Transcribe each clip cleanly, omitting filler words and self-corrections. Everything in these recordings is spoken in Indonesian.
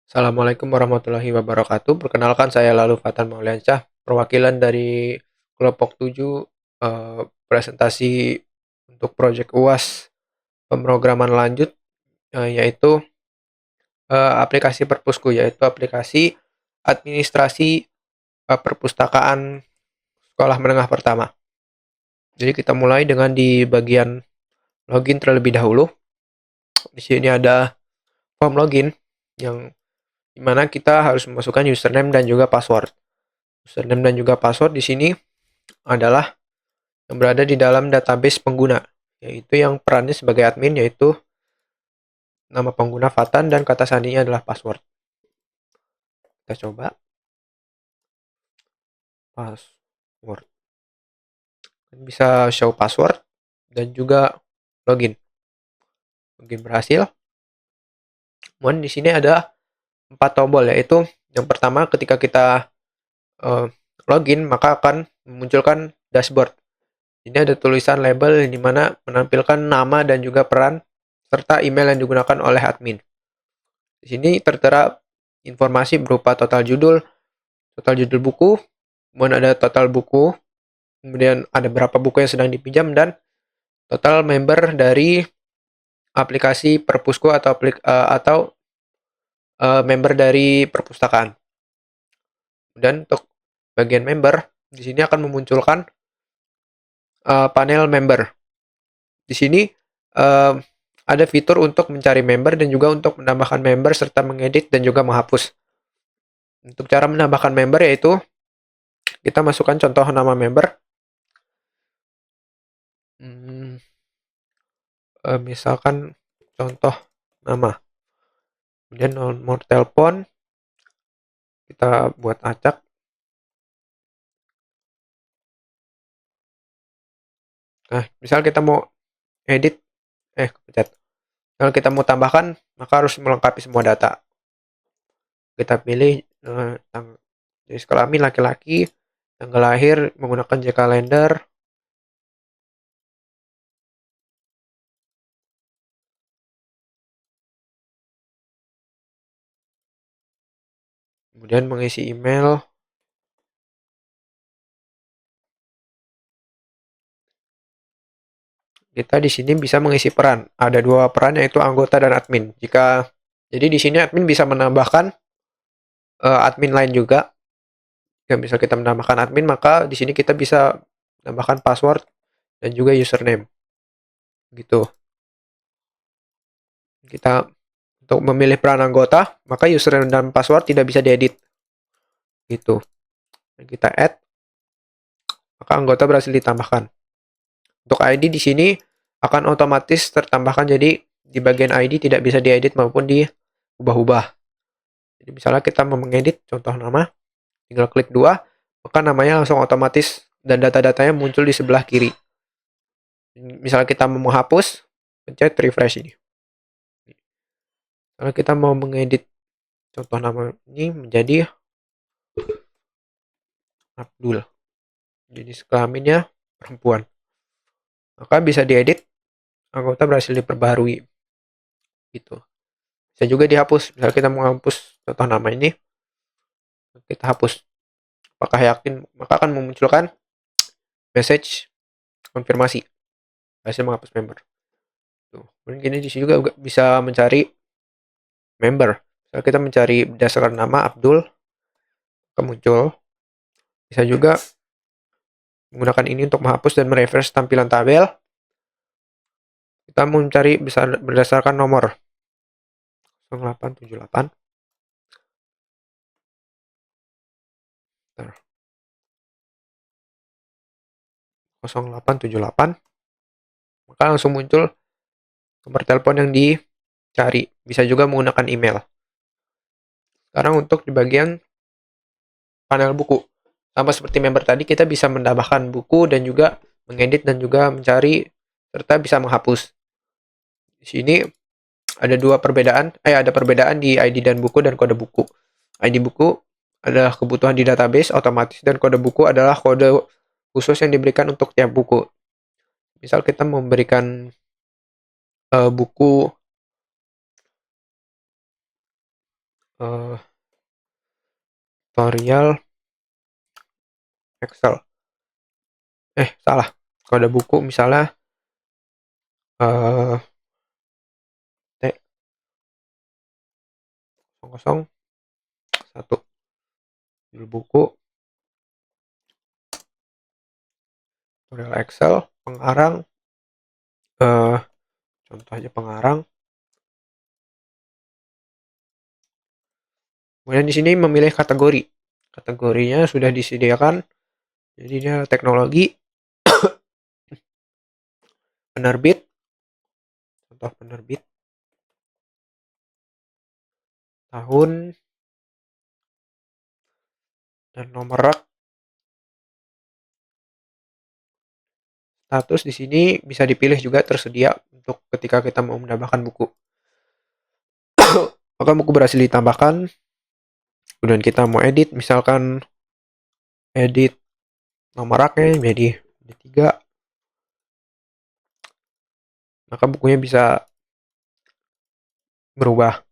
Assalamualaikum warahmatullahi wabarakatuh. Perkenalkan saya Lalu Fatan Mauliansyah, perwakilan dari kelompok 7 presentasi untuk proyek UAS pemrograman lanjut yaitu aplikasi Perpusku, yaitu aplikasi administrasi perpustakaan sekolah menengah pertama. Jadi kita mulai dengan di bagian login terlebih dahulu. Di sini ada form login yang dimana kita harus memasukkan username dan juga password. Username dan juga password di sini adalah yang berada di dalam database pengguna, yaitu yang perannya sebagai admin, yaitu nama pengguna Fatan dan kata sandinya adalah password. Kita coba password. Bisa show password dan juga login. Login berhasil. Kemudian di sini ada 4 tombol, yaitu yang pertama ketika kita login maka akan memunculkan dashboard. Ini ada tulisan label di mana menampilkan nama dan juga peran serta email yang digunakan oleh admin. Di sini tertera informasi berupa total judul buku, kemudian ada total buku, kemudian ada berapa buku yang sedang dipinjam, dan total member dari aplikasi Perpusku atau member dari perpustakaan. Dan untuk bagian member, di sini akan memunculkan panel member. Di sini ada fitur untuk mencari member dan juga untuk menambahkan member serta mengedit dan juga menghapus. Untuk cara menambahkan member yaitu kita masukkan contoh nama member. Misalkan contoh nama. Kemudian nomor telepon kita buat acak. Nah, misal kita mau edit, kepencet. Kalau kita mau tambahkan, maka harus melengkapi semua data. Kita pilih jenis kelamin laki-laki, tanggal lahir menggunakan J-kalender, kemudian mengisi email. Kita di sini bisa mengisi peran. Ada 2 peran, yaitu anggota dan admin. Jadi di sini admin bisa menambahkan admin lain juga. Jika bisa kita menambahkan admin, maka di sini kita bisa menambahkan password dan juga username. Gitu. Kita untuk memilih peran anggota, maka username dan password tidak bisa diedit. Gitu. Dan kita add, maka anggota berhasil ditambahkan. Untuk ID di sini akan otomatis tertambahkan, jadi di bagian ID tidak bisa diedit maupun diubah-ubah. Jadi misalnya kita mau mengedit contoh nama, tinggal klik 2, maka namanya langsung otomatis dan data-datanya muncul di sebelah kiri. Misalnya kita mau menghapus, pencet refresh ini. Kalau kita mau mengedit contoh nama ini menjadi Abdul, jenis kelaminnya perempuan, maka bisa diedit, anggota berhasil diperbaharui. Gitu. Bisa juga dihapus. Misalnya kita mau menghapus contoh nama ini, kita hapus. Apakah yakin? Maka akan memunculkan message konfirmasi berhasil menghapus member. Tuh. Kemudian gini di sini juga bisa mencari member. Misalnya kita mencari berdasarkan nama Abdul, muncul. Bisa juga menggunakan ini untuk menghapus dan merefresh tampilan tabel. Kita mau mencari bisa berdasarkan nomor 0878. 0878, maka langsung muncul nomor telepon yang dicari. Bisa juga menggunakan email. Sekarang untuk di bagian panel buku, sama seperti member tadi, kita bisa menambahkan buku dan juga mengedit dan juga mencari serta bisa menghapus. Di sini ada ada perbedaan di ID dan buku dan kode buku. ID buku adalah kebutuhan di database otomatis dan kode buku adalah kode khusus yang diberikan untuk tiap buku. Misal kita memberikan buku eh, tutorial Excel. Salah. Kalau ada buku misalnya eh T001 judul buku tutorial Excel pengarang, contoh aja pengarang. Kemudian di sini memilih kategori. Kategorinya sudah disediakan. Jadi dia teknologi, penerbit, contoh penerbit, tahun, dan nomor rak. Status di sini bisa dipilih juga tersedia untuk ketika kita mau menambahkan buku. Maka buku berhasil ditambahkan. Kemudian kita mau edit, misalkan edit nomor raknya menjadi 3. Maka bukunya bisa berubah.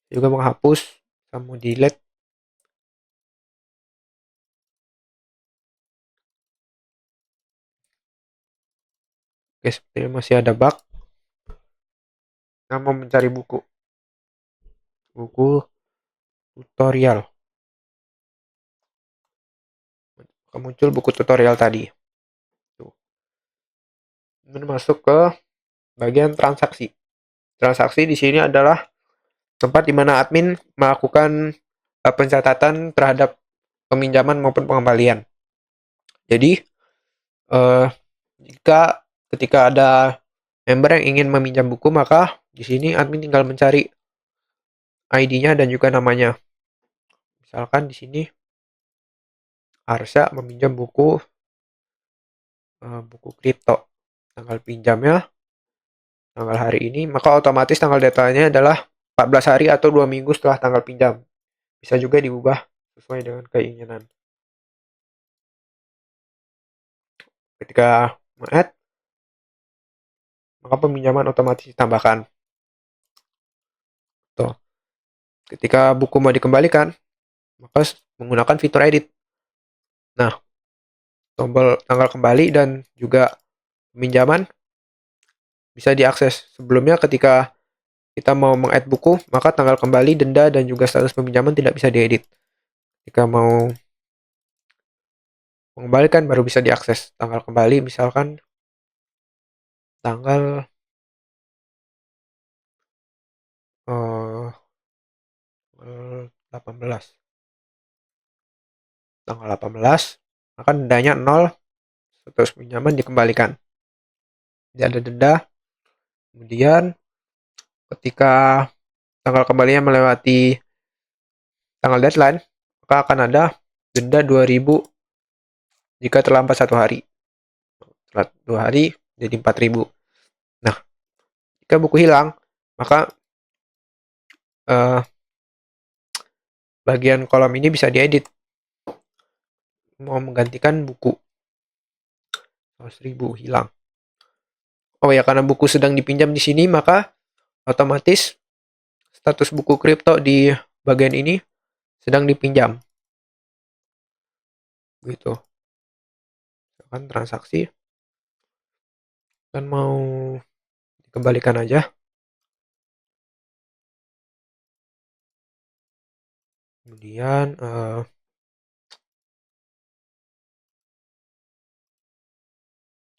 Juga menghapus, kamu delete. Oke, sepertinya masih ada bug. Nah, mau mencari buku tutorial. Muncul buku tutorial tadi. Tuh. Kemudian masuk ke bagian transaksi. Transaksi di sini adalah tempat di mana admin melakukan pencatatan terhadap peminjaman maupun pengembalian. Jadi, jika ketika ada member yang ingin meminjam buku, maka di sini admin tinggal mencari ID-nya dan juga namanya. Misalkan di sini Arsya meminjam buku kripto. Tanggal pinjamnya tanggal hari ini, maka otomatis tanggal datanya adalah 14 hari atau 2 minggu setelah tanggal pinjam. Bisa juga diubah sesuai dengan keinginan. Ketika meng-add, maka peminjaman otomatis ditambahkan. Tuh. Ketika buku mau dikembalikan, maka menggunakan fitur edit. Nah, tombol tanggal kembali dan juga peminjaman bisa diakses. Sebelumnya ketika kita mau meng-add buku, maka tanggal kembali, denda, dan juga status peminjaman tidak bisa diedit. Jika mau mengembalikan baru bisa diakses. Tanggal kembali misalkan tanggal 18. Tanggal 18, maka dendanya 0, status pinjaman dikembalikan. Tidak ada denda. Kemudian ketika tanggal kembalinya melewati tanggal deadline, maka akan ada denda 2.000 jika terlambat 1 hari. Setelah 2 hari jadi 4.000. Nah, jika buku hilang, maka bagian kolom ini bisa diedit. Mau menggantikan buku 100.000 hilang. Oh ya, karena buku sedang dipinjam di sini, maka otomatis status buku kripto di bagian ini sedang dipinjam. Gitu. Kan transaksi kan mau dikembalikan aja. Kemudian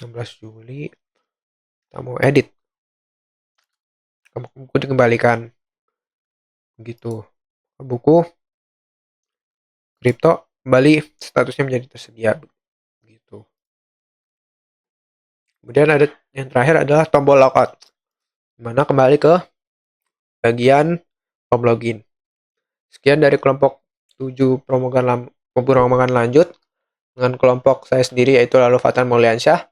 16 Juli kita mau edit. Buku dikembalikan. Begitu. Buku kripto kembali statusnya menjadi tersedia. Begitu. Kemudian ada yang terakhir adalah tombol logout. Dimana kembali ke bagian form login. Sekian dari kelompok 7 peromongan lanjut dengan kelompok saya sendiri yaitu Lalu Fatan Mulyansyah,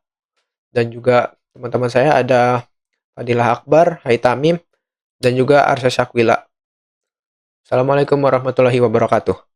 dan juga teman-teman saya ada Fadilah Akbar, Haitamim, dan juga Arsya Syakwila. Assalamualaikum warahmatullahi wabarakatuh.